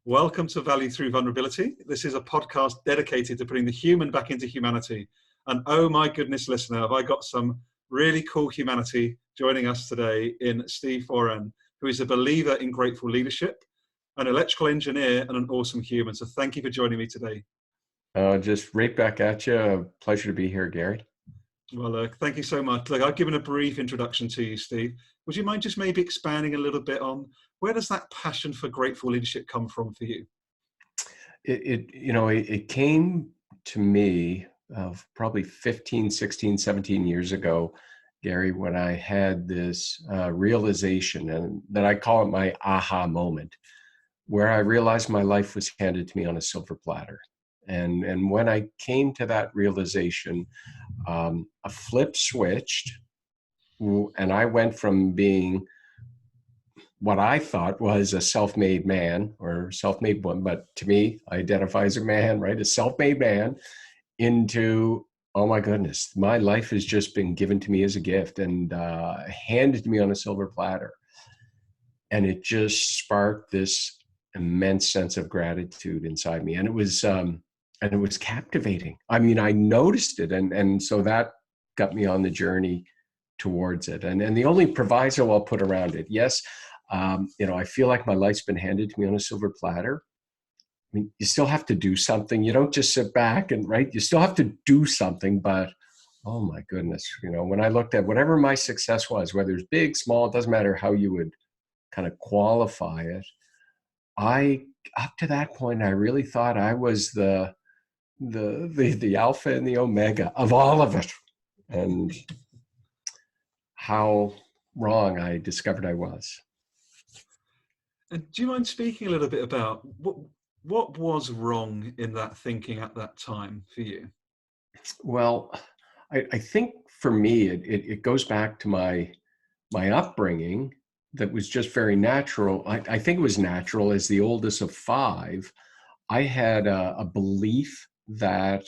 Welcome to Value Through Vulnerability. This is a podcast dedicated to putting the human back into humanity. And oh my goodness, listener, have I got some really cool humanity joining us today in Steve Foran, who is a believer in grateful leadership, an electrical engineer, and an awesome human. So thank you for joining me today. Just right back at you. A pleasure to be here, Gary. Well, thank you so much. Look, I've given a brief introduction to you, Steve. Would you mind just maybe expanding a little bit on where does that passion for grateful leadership come from for you? It came to me probably 15, 16, 17 years ago, Gary, when I had this realization, and that I call it my aha moment, where I realized my life was handed to me on a silver platter. And when I came to that realization, a flip switched, and I went from being what I thought was a self-made man or self-made woman, but to me, I identify as a man, right? A self-made man, into, oh my goodness, my life has just been given to me as a gift and handed to me on a silver platter. And it just sparked this immense sense of gratitude inside me. And it was captivating. I mean, I noticed it. And so that got me on the journey towards it. And the only proviso I'll put around it, yes, I feel like my life's been handed to me on a silver platter. I mean, you still have to do something. You don't just sit back and, right? You still have to do something, but oh my goodness, when I looked at whatever my success was, whether it's big, small, it doesn't matter how you would kind of qualify it. Up to that point, I really thought I was the alpha and the omega of all of it. And how wrong I discovered I was. And do you mind speaking a little bit about what was wrong in that thinking at that time for you? Well, I think for me, it goes back to my upbringing that was just very natural. I think it was natural. As the oldest of five, I had a belief that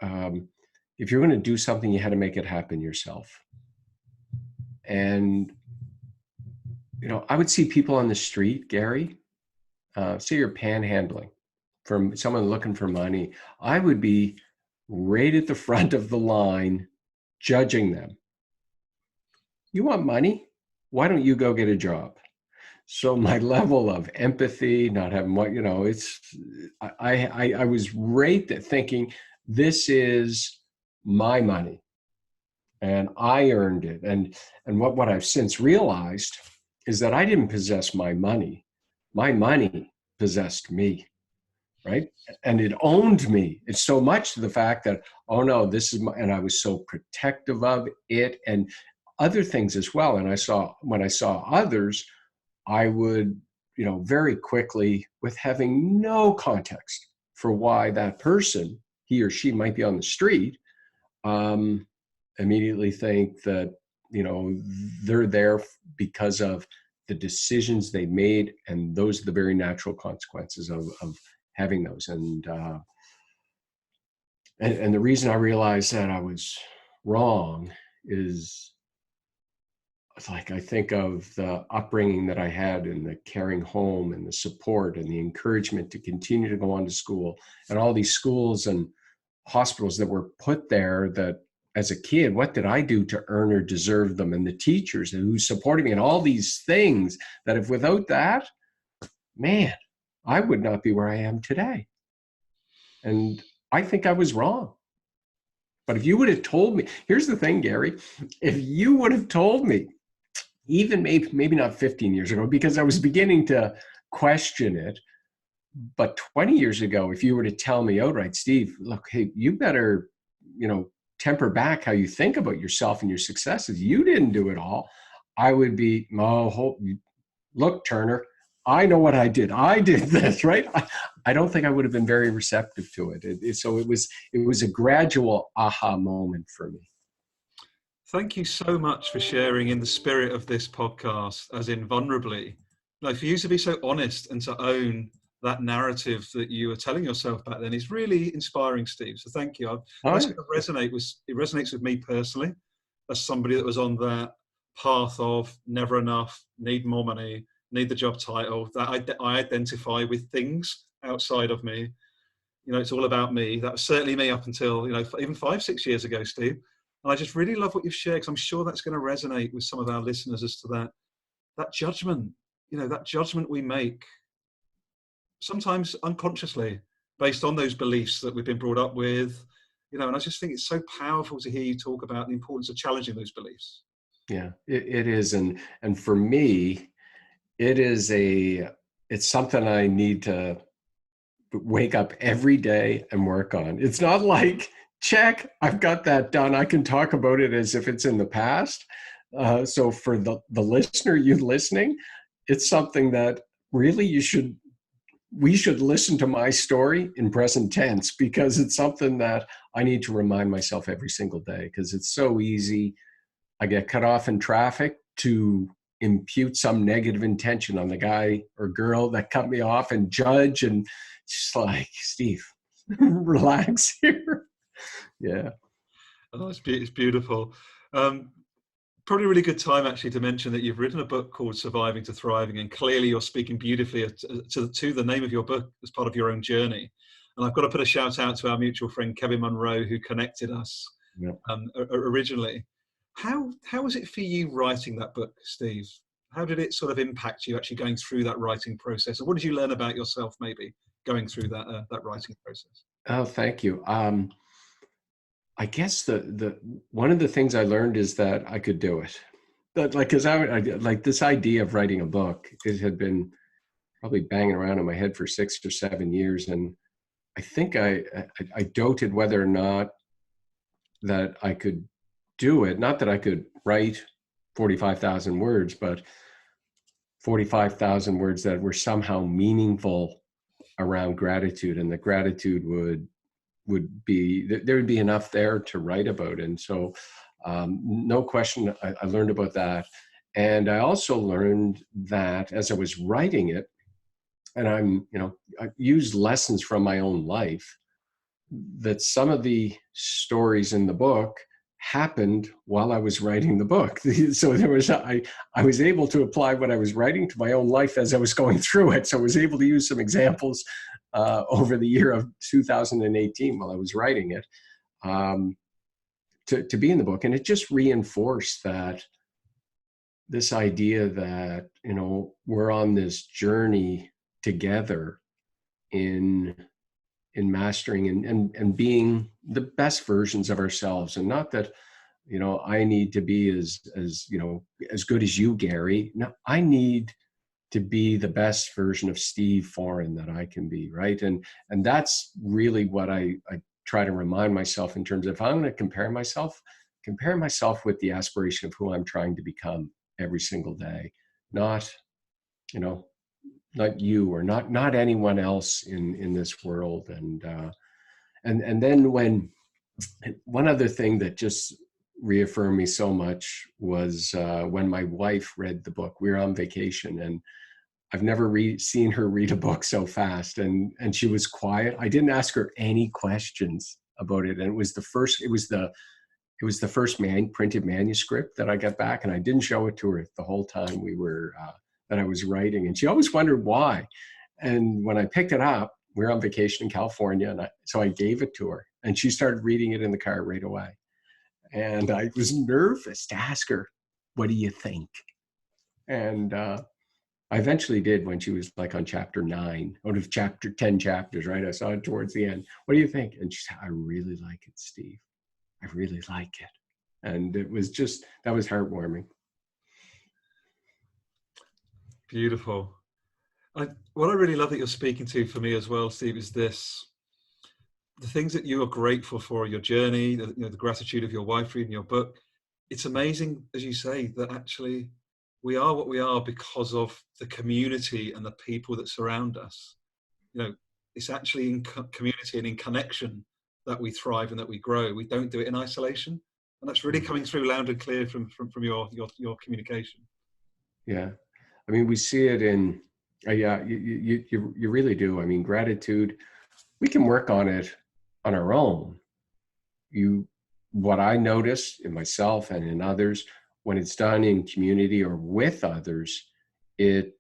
if you're going to do something, you had to make it happen yourself. And I would see people on the street, Gary, say you're panhandling from someone looking for money. I would be right at the front of the line judging them. You want money? Why don't you go get a job? So my level of empathy, not having what, I was right there thinking, this is my money and I earned it. And what I've since realized is that I didn't possess my money. My money possessed me, right? And it owned me. It's so much to the fact that, oh no, this is my, and I was so protective of it and other things as well. And when I saw others, I would, very quickly, with having no context for why that person, he or she might be on the street, immediately think that, they're there because of the decisions they made. And those are the very natural consequences of having those. And the reason I realized that I was wrong is, like, I think of the upbringing that I had and the caring home and the support and the encouragement to continue to go on to school and all these schools and hospitals that were put there that as a kid, what did I do to earn or deserve them? And the teachers who supported me and all these things that if without that, man, I would not be where I am today. And I think I was wrong. But if you would have told me, here's the thing, Gary, if you would have told me, even maybe not 15 years ago, because I was beginning to question it. But 20 years ago, if you were to tell me outright, Steve, look, hey, you better, temper back how you think about yourself and your successes. You didn't do it all. I would be, look, Turner, I know what I did. I did this, right? I don't think I would have been very receptive to it. So it was a gradual aha moment for me. Thank you so much for sharing in the spirit of this podcast, as in vulnerably. Like, for you to be so honest and to own that narrative that you were telling yourself back then is really inspiring, Steve. So thank you. It resonates with me personally as somebody that was on that path of never enough, need more money, need the job title, that I identify with things outside of me. It's all about me. That was certainly me up until, even 5-6 years ago, Steve. And I just really love what you've shared, because I'm sure that's going to resonate with some of our listeners as to that judgment, that judgment we make, sometimes unconsciously, based on those beliefs that we've been brought up with, and I just think it's so powerful to hear you talk about the importance of challenging those beliefs. Yeah, it is. And for me, it's something I need to wake up every day and work on. It's not like, check, I've got that done. I can talk about it as if it's in the past. So for the listener, you listening, it's something that really we should listen to my story in present tense, because it's something that I need to remind myself every single day, because it's so easy. I get cut off in traffic to impute some negative intention on the guy or girl that cut me off and judge, and just like, Steve, relax here. Yeah. Oh, it's beautiful. Probably a really good time actually to mention that you've written a book called Surviving to Thriving, and clearly you're speaking beautifully to the name of your book as part of your own journey. And I've got to put a shout out to our mutual friend Kevin Monroe, who connected us originally. How was it for you writing that book, Steve? How did it sort of impact you actually going through that writing process? And what did you learn about yourself maybe going through that writing process? Oh, thank you. I guess the one of the things I learned is that I could do it. But because I like this idea of writing a book, it had been probably banging around in my head for 6 or 7 years, and I think I doubted whether or not that I could do it. Not that I could write 45,000 words, but 45,000 words that were somehow meaningful around gratitude, and the gratitude would be, there would be enough there to write about. And so no question, I learned about that. And I also learned that as I was writing it, and I used lessons from my own life, that some of the stories in the book happened while I was writing the book. So I was able to apply what I was writing to my own life as I was going through it. So I was able to use some examples over the year of 2018 while I was writing it to be in the book. And it just reinforced that this idea that, we're on this journey together in mastering and being the best versions of ourselves. And not that, I need to be as good as you, Gary. No, I need to be the best version of Steve Foran that I can be, right? And that's really what I try to remind myself, in terms of, if I'm going to compare myself with the aspiration of who I'm trying to become every single day, not you, or not anyone else in this world. And then one other thing that just reaffirmed me so much was when my wife read the book. We were on vacation, and I've never seen her read a book so fast, and she was quiet. I didn't ask her any questions about it, and it was the first printed manuscript that I got back, and I didn't show it to her the whole time that I was writing, and she always wondered why. And when I picked it up, we were on vacation in California, and so I gave it to her, and she started reading it in the car right away. And I was nervous to ask her, "What do you think?" And I eventually did, when she was like on chapter 9 out of chapter 10 chapters, right? I saw it towards the end. "What do you think?" And she said, "I really like it, Steve. I really like it." And that was heartwarming. Beautiful. What I really love that you're speaking to for me as well, Steve, is the things that you are grateful for, your journey, the gratitude of your wife reading your book. It's amazing, as you say, that actually we are what we are because of the community and the people that surround us. It's actually in community and in connection that we thrive and that we grow. We don't do it in isolation. And that's really coming through loud and clear from your communication. Yeah. I mean, we see it in, you really do. I mean, gratitude, we can work on it on our own. What I notice in myself and in others, when it's done in community or with others, it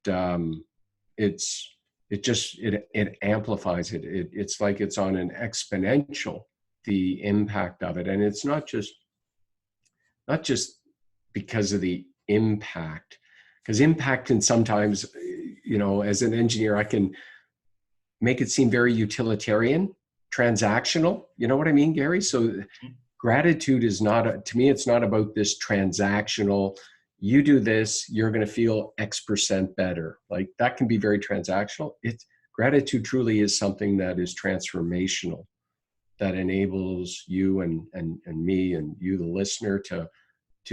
amplifies it. It's like it's on an exponential, the impact of it. And it's not just because of the impact, because impact can sometimes, as an engineer, I can make it seem very utilitarian, transactional. You know what I mean, Gary? So gratitude is not, to me, it's not about this transactional, you do this, you're going to feel X% better. Like that can be very transactional. Gratitude truly is something that is transformational, that enables you and me and you, the listener, to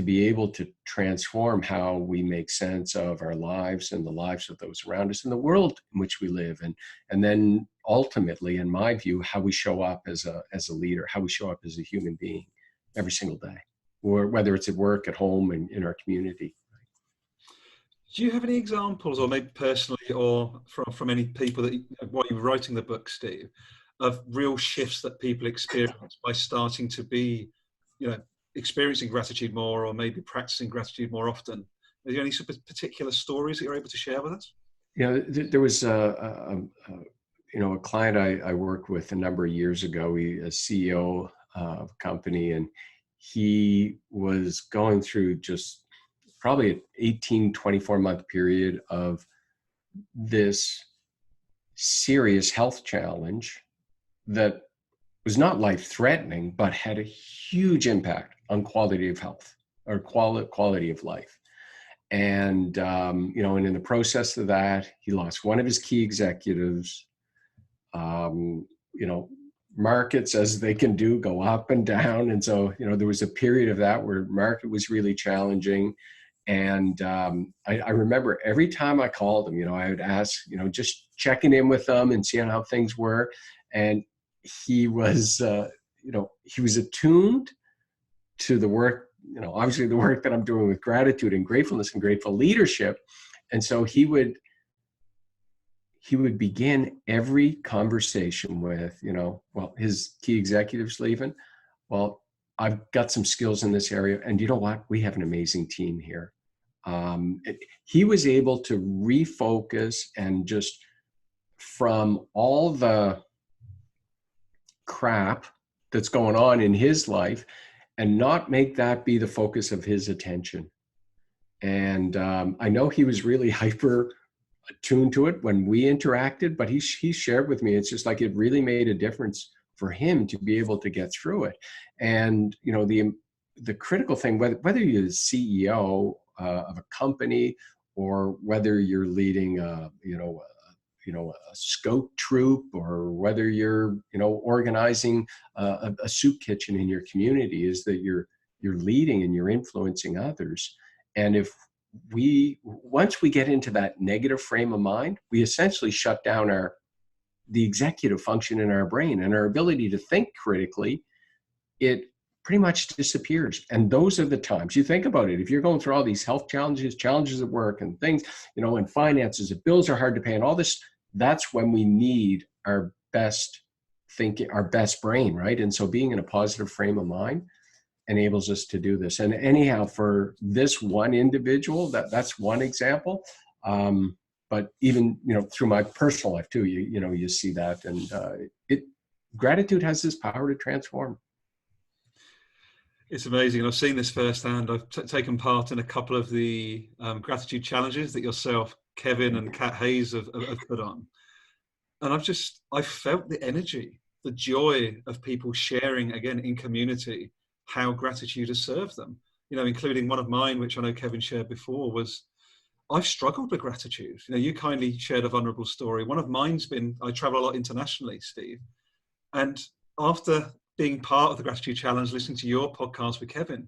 be able to transform how we make sense of our lives and the lives of those around us and the world in which we live. And then ultimately, in my view, how we show up as a leader, how we show up as a human being every single day, or whether it's at work, at home, and in our community. Do you have any examples, or maybe personally, or from any people that, while you were writing the book, Steve, of real shifts that people experience by starting to be, experiencing gratitude more, or maybe practicing gratitude more often? Are there any particular stories that you're able to share with us? There was a client I worked with a number of years ago, a CEO of a company, and he was going through just probably an 18, 24-month period of this serious health challenge that was not life-threatening, but had a huge impact on quality of health or quality of life. And, and in the process of that, he lost one of his key executives. Markets, as they can do, go up and down. And so, there was a period of that where market was really challenging. And I remember every time I called him, I would ask, just checking in with them and seeing how things were. And he was, he was attuned to the work, obviously the work that I'm doing with gratitude and gratefulness and grateful leadership. And so he would begin every conversation with, his key executive's leaving. Well, I've got some skills in this area, and you know what? We have an amazing team here. He was able to refocus and just, from all the crap that's going on in his life, and not make that be the focus of his attention. And I know he was really hyper attuned to it when we interacted, but he shared with me, it's just like it really made a difference for him to be able to get through it. And the critical thing, whether you're the CEO of a company, or whether you're leading a scout troop, or whether you're organizing a soup kitchen in your community, is that you're leading and you're influencing others. And once we get into that negative frame of mind, we essentially shut down the executive function in our brain, and our ability to think critically, it pretty much disappears. And those are the times, you think about it, if you're going through all these health challenges at work and things, and finances, if bills are hard to pay and all this, that's when we need our best thinking, our best brain, right? And so being in a positive frame of mind enables us to do this. And anyhow, for this one individual, that's one example. But even, through my personal life too, you see that, and gratitude has this power to transform. It's amazing. And I've seen this firsthand. I've taken part in a couple of the gratitude challenges that yourself, Kevin, and Kat Hayes have put on. And I've felt the energy, the joy of people sharing, again, in community, how gratitude has served them. Including one of mine, which I know Kevin shared before, was I've struggled with gratitude. You kindly shared a vulnerable story. One of mine's been, I travel a lot internationally, Steve. And after being part of the gratitude challenge, listening to your podcast with Kevin,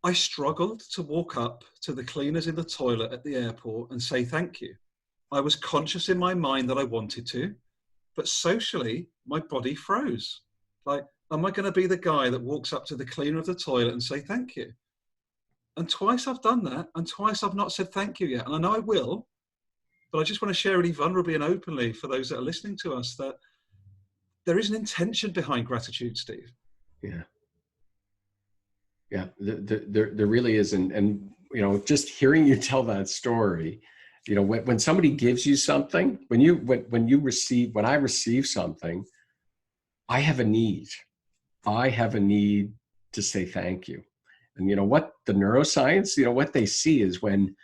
I struggled to walk up to the cleaners in the toilet at the airport and say thank you. I was conscious in my mind that I wanted to, but socially, my body froze. Like, am I going to be the guy that walks up to the cleaner of the toilet and say thank you? And twice I've done that, and twice I've not said thank you yet. And I know I will, but I just want to share really vulnerably and openly for those that are listening to us that there is an intention behind gratitude, Steve. Yeah. Yeah, there really is. And just hearing you tell that story, when somebody gives you something, when I receive something, I have a need. I have a need to say thank you. And what the neuroscience, what they see is when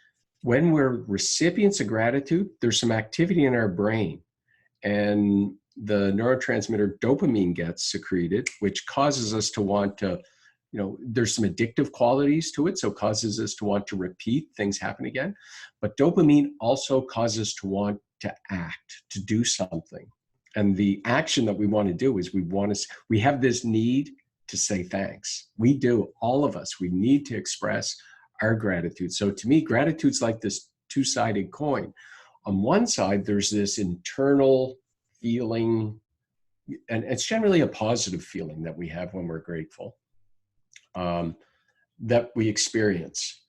we're recipients of gratitude, there's some activity in our brain, and the neurotransmitter dopamine gets secreted, which causes us to want to, there's some addictive qualities to it. So it causes us to want to repeat things happen again. But dopamine also causes us to want to act, to do something. And the action that we want to do is we have this need to say thanks. We do, all of us, we need to express our gratitude. So to me, gratitude's like this two-sided coin. On one side, there's this internal feeling, and it's generally a positive feeling that we have when we're grateful, that we experience.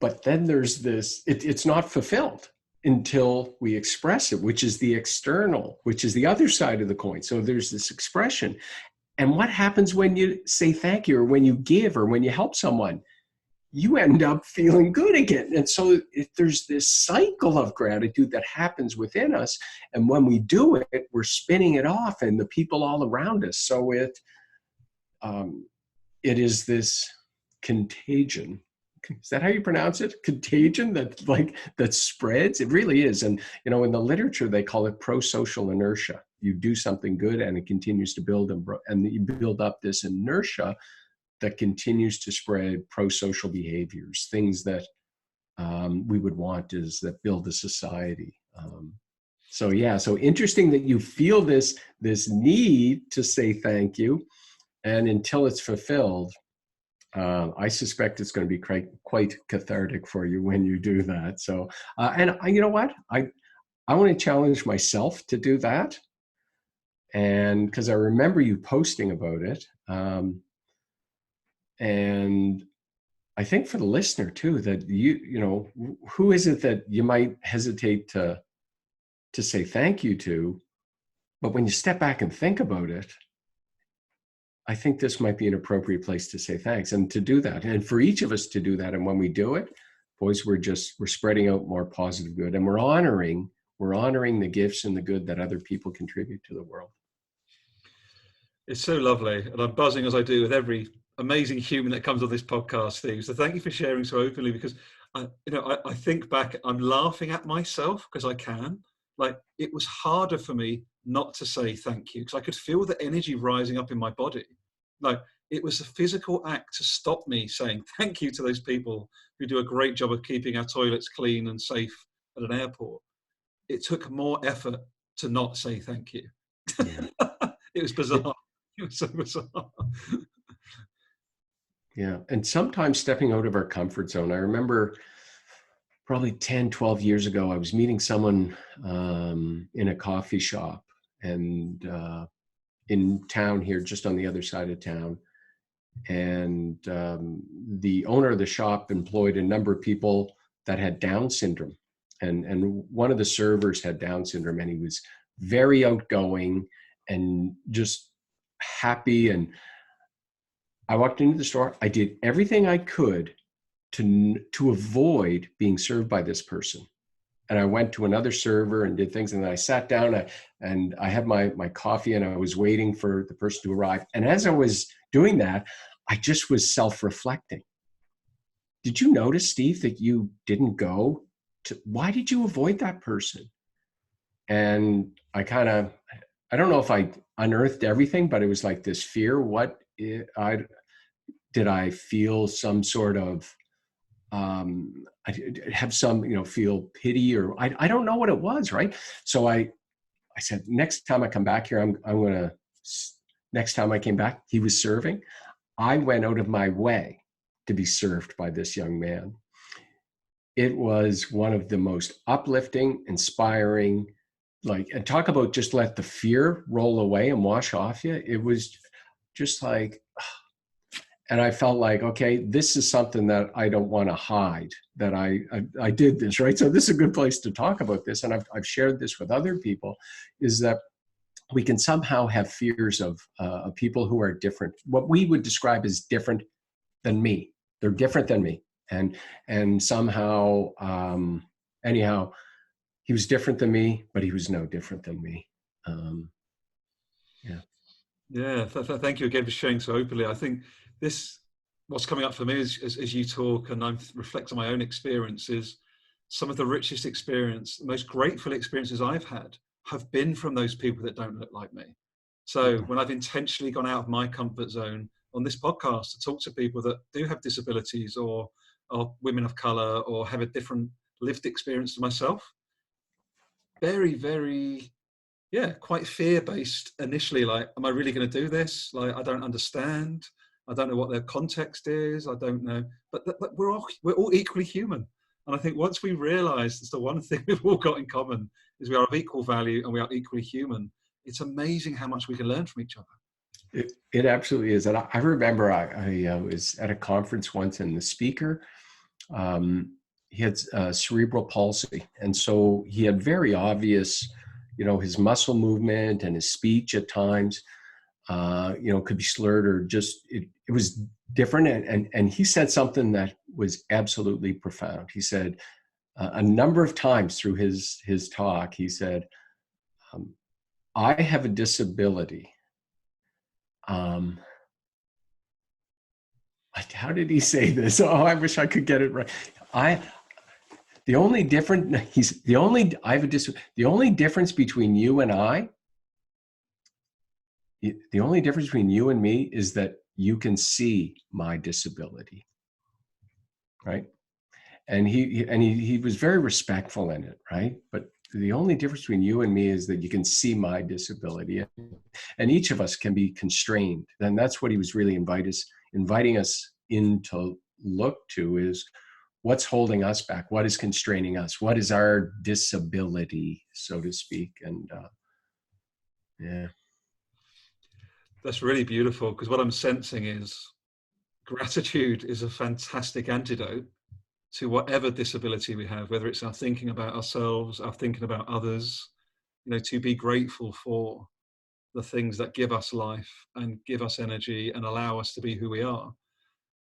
But then there's this, it's not fulfilled until we express it, which is the external, which is the other side of the coin. So there's this expression. And what happens when you say thank you, or when you give, or when you help someone? You end up feeling good again. And so there's this cycle of gratitude that happens within us. And when we do it, we're spinning it off and the people all around us. So it is this contagion. Is that how you pronounce it? Contagion that spreads? It really is. And, in the literature, they call it pro-social inertia. You do something good and it continues to build, and you build up this inertia that continues to spread pro-social behaviors, things that we would want that build a society. So interesting that you feel this need to say thank you, and until it's fulfilled, I suspect it's going to be quite cathartic for you when you do that. So, and you know what? I want to challenge myself to do that, and because I remember you posting about it. And I think for the listener too, that who is it that you might hesitate to say thank you to, but when you step back and think about it, I think this might be an appropriate place to say thanks and to do that. And for each of us to do that. And when we do it, boys, we're spreading out more positive good, and we're honoring the gifts and the good that other people contribute to the world. It's so lovely. And I'm buzzing as I do with every amazing human that comes on this podcast, Steve. So thank you for sharing so openly, because I think back, I'm laughing at myself because I can. Like, it was harder for me not to say thank you, because I could feel the energy rising up in my body. Like, it was a physical act to stop me saying thank you to those people who do a great job of keeping our toilets clean and safe at an airport. It took more effort to not say thank you. Yeah. It was bizarre. It was so bizarre. Yeah. And sometimes stepping out of our comfort zone. I remember probably 10, 12 years ago, I was meeting someone in a coffee shop, and in town here, just on the other side of town. And the owner of the shop employed a number of people that had Down syndrome. And one of the servers had Down syndrome, and he was very outgoing and just happy. And I walked into the store. I did everything I could to avoid being served by this person. And I went to another server and did things. And then I sat down and I had my coffee, and I was waiting for the person to arrive. And as I was doing that, I just was self-reflecting. Did you notice, Steve, that you didn't go to, why did you avoid that person? And I don't know if I unearthed everything, but it was like this fear. Did I feel some sort of, I have some, feel pity, or I don't know what it was, right? So I said, next time I come back here, next time I came back, he was serving. I went out of my way to be served by this young man. It was one of the most uplifting, inspiring, and talk about just let the fear roll away and wash off you. It was just like, and I felt like, okay, this is something that I don't want to hide, that I did this, right? So this is a good place to talk about this. And I've shared this with other people, is that we can somehow have fears of people who are different, what we would describe as different than me. They're different than me. And somehow, anyhow, he was different than me, but he was no different than me. Yeah. Yeah, thank you again for sharing so openly. I think what's coming up for me as you talk, and I'm reflecting on my own experiences, some of the richest experience, the most grateful experiences I've had have been from those people that don't look like me. So when I've intentionally gone out of my comfort zone on this podcast to talk to people that do have disabilities or are women of color or have a different lived experience to myself, very, very, yeah, quite fear-based initially. Like, am I really going to do this? Like, I don't understand. I don't know what their context is. I don't know. But we're all equally human. And I think once we realize that's the one thing we've all got in common is we are of equal value and we are equally human, it's amazing how much we can learn from each other. It absolutely is. And I remember I was at a conference once, and the speaker, he had cerebral palsy. And so he had very obvious, his muscle movement and his speech at times, could be slurred, or just, it was different. And he said something that was absolutely profound. He said a number of times through his talk, he said, I have a disability. How did he say this? Oh, I wish I could get it right. The only difference between you and I, the only difference between you and me is that you can see my disability, right? And he was very respectful in it, right? But the only difference between you and me is that you can see my disability, and each of us can be constrained. And that's what he was really inviting us in to look to, is what's holding us back, what is constraining us, what is our disability, so to speak. And yeah. That's really beautiful, because what I'm sensing is gratitude is a fantastic antidote to whatever disability we have, whether it's our thinking about ourselves, our thinking about others, to be grateful for the things that give us life and give us energy and allow us to be who we are.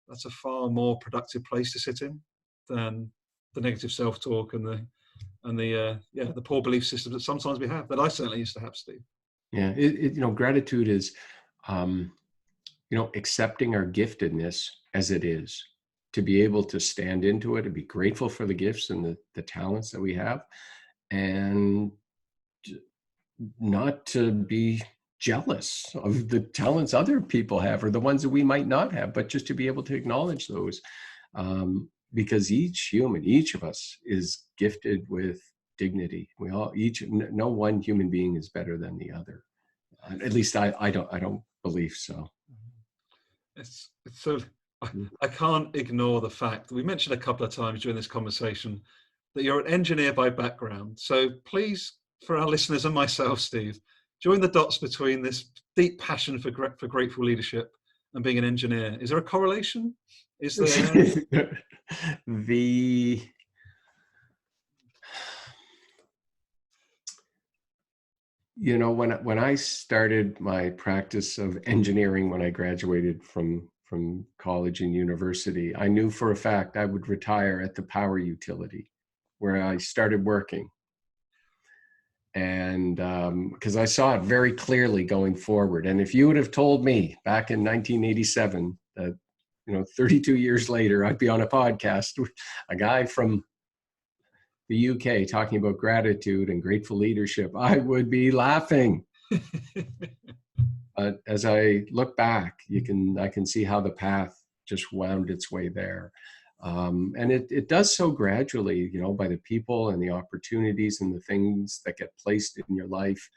That's a far more productive place to sit in than the negative self-talk and the poor belief systems that sometimes we have, that I certainly used to have, Steve. Yeah, gratitude is, accepting our giftedness as it is, to be able to stand into it and be grateful for the gifts and the talents that we have, and not to be jealous of the talents other people have or the ones that we might not have, but just to be able to acknowledge those, because each of us is gifted with dignity. No one human being is better than the other. At least I don't believe so. It's so, I can't ignore the fact that we mentioned a couple of times during this conversation that you're an engineer by background. So please, for our listeners and myself, Steve, join the dots between this deep passion for grateful leadership and being an engineer. Is there a correlation? Is there? When I started my practice of engineering, when I graduated from college and university, I knew for a fact I would retire at the power utility where I started working. And because I saw it very clearly going forward. And if you would have told me back in 1987 that, 32 years later, I'd be on a podcast with a guy from the UK talking about gratitude and grateful leadership, I would be laughing. But as I look back, I can see how the path just wound its way there. And it does so gradually, by the people and the opportunities and the things that get placed in your life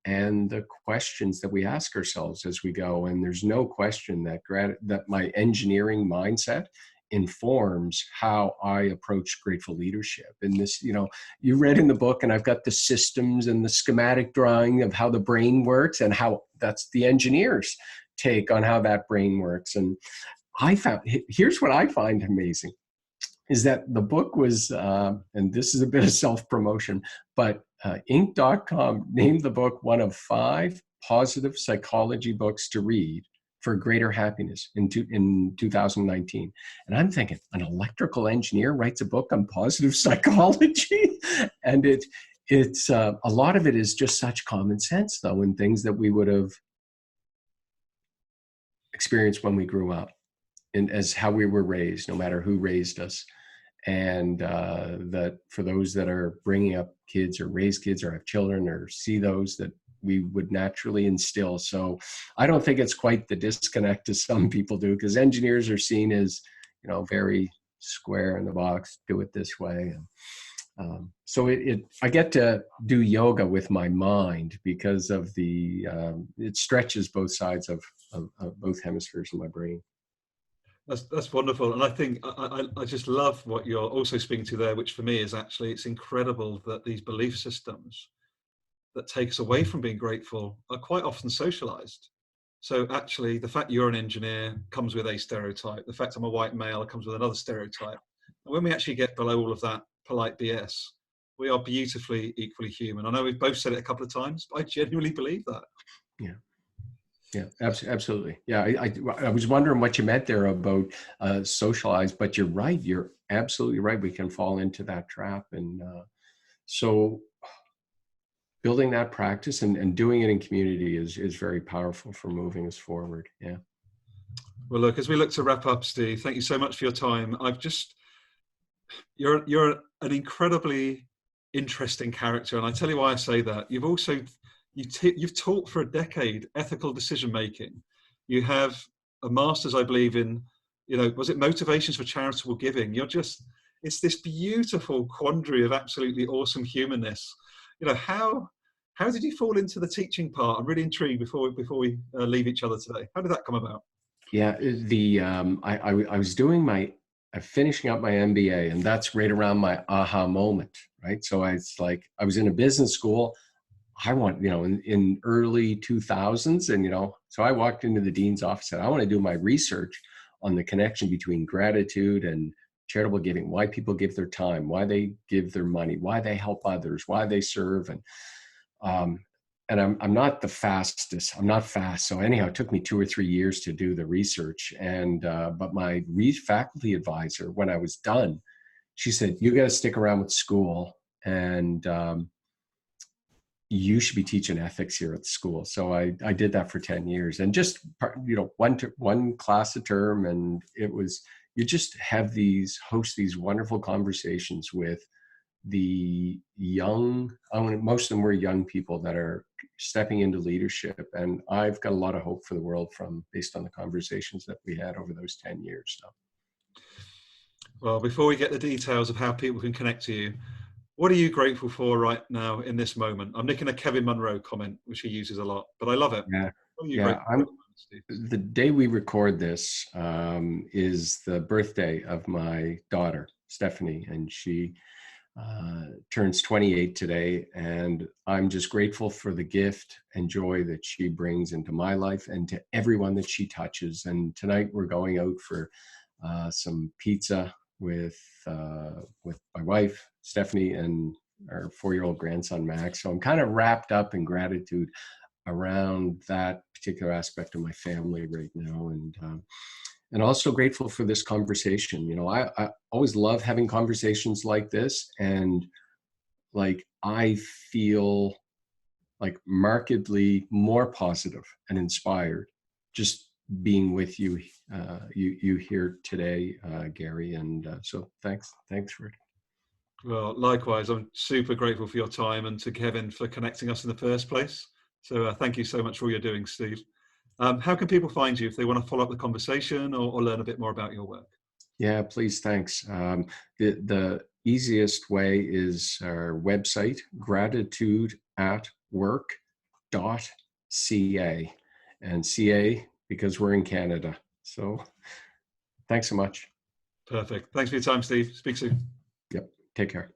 and the questions that we ask ourselves as we go. And there's no question that my engineering mindset informs how I approach grateful leadership. And this, you read in the book, and I've got the systems and the schematic drawing of how the brain works and how that's the engineer's take on how that brain works. And here's what I find amazing is that the book was, and this is a bit of self-promotion, but Inc.com named the book one of 5 positive psychology books to read for greater happiness in 2019. And I'm thinking, an electrical engineer writes a book on positive psychology? And it's a lot of it is just such common sense, though, and things that we would have experienced when we grew up, and as how we were raised, no matter who raised us. And that for those that are bringing up kids or raise kids or have children or see those, that we would naturally instill. So I don't think it's quite the disconnect as some people do, because engineers are seen as, very square in the box, do it this way. So I get to do yoga with my mind because of it stretches both sides of both hemispheres of my brain. That's wonderful. And I think I just love what you're also speaking to there, which for me is actually, it's incredible that these belief systems that take us away from being grateful are quite often socialized. So actually, the fact you're an engineer comes with a stereotype. The fact I'm a white male comes with another stereotype. And when we actually get below all of that polite BS, we are beautifully, equally human. I know we've both said it a couple of times, but I genuinely believe that. Yeah. Yeah, absolutely. Yeah, I was wondering what you meant there about socialized, but you're right. You're absolutely right. We can fall into that trap. And so building that practice and doing it in community is very powerful for moving us forward. Yeah. Well, look, as we look to wrap up, Steve, thank you so much for your time. You're an incredibly interesting character. And I tell you why I say that. You've taught for a decade ethical decision making. You have a master's, I believe, in, was it motivations for charitable giving? It's this beautiful quandary of absolutely awesome humanness. How did you fall into the teaching part? I'm really intrigued before we leave each other today. How did that come about? Yeah, I was finishing up my MBA, and that's right around my aha moment, right? So I was in a business school. I want, in early 2000s. And, so I walked into the dean's office and I want to do my research on the connection between gratitude and charitable giving, why people give their time, why they give their money, why they help others, why they serve. And I'm not the fastest. I'm not fast. So anyhow, it took me 2 or 3 years to do the research. And, but my faculty advisor, when I was done, she said, you got to stick around with school, and, you should be teaching ethics here at the school. So I did that for 10 years, and just, one class a term. And you just host these wonderful conversations with the young, most of them were young people that are stepping into leadership. And I've got a lot of hope for the world based on the conversations that we had over those 10 years. So. Well, before we get the details of how people can connect to you, what are you grateful for right now in this moment? I'm nicking a Kevin Monroe comment, which he uses a lot, but I love it. Yeah. What are you grateful for at the moment, Steve? The day we record this is the birthday of my daughter, Stephanie, and she turns 28 today. And I'm just grateful for the gift and joy that she brings into my life and to everyone that she touches. And tonight we're going out for some pizza with my wife, Stephanie, and our 4-year-old grandson, Max. So I'm kind of wrapped up in gratitude around that particular aspect of my family right now. And also grateful for this conversation. I always love having conversations like this. And I feel markedly more positive and inspired just being with you here today, Gary. And so thanks for it. Well, likewise, I'm super grateful for your time, and to Kevin for connecting us in the first place. So thank you so much for all you're doing, Steve. How can people find you if they want to follow up the conversation or learn a bit more about your work? Yeah, please. Thanks. The easiest way is our website, gratitudeatwork.ca, and CA because we're in Canada. So thanks so much. Perfect. Thanks for your time, Steve. Speak soon. Yep. Take care.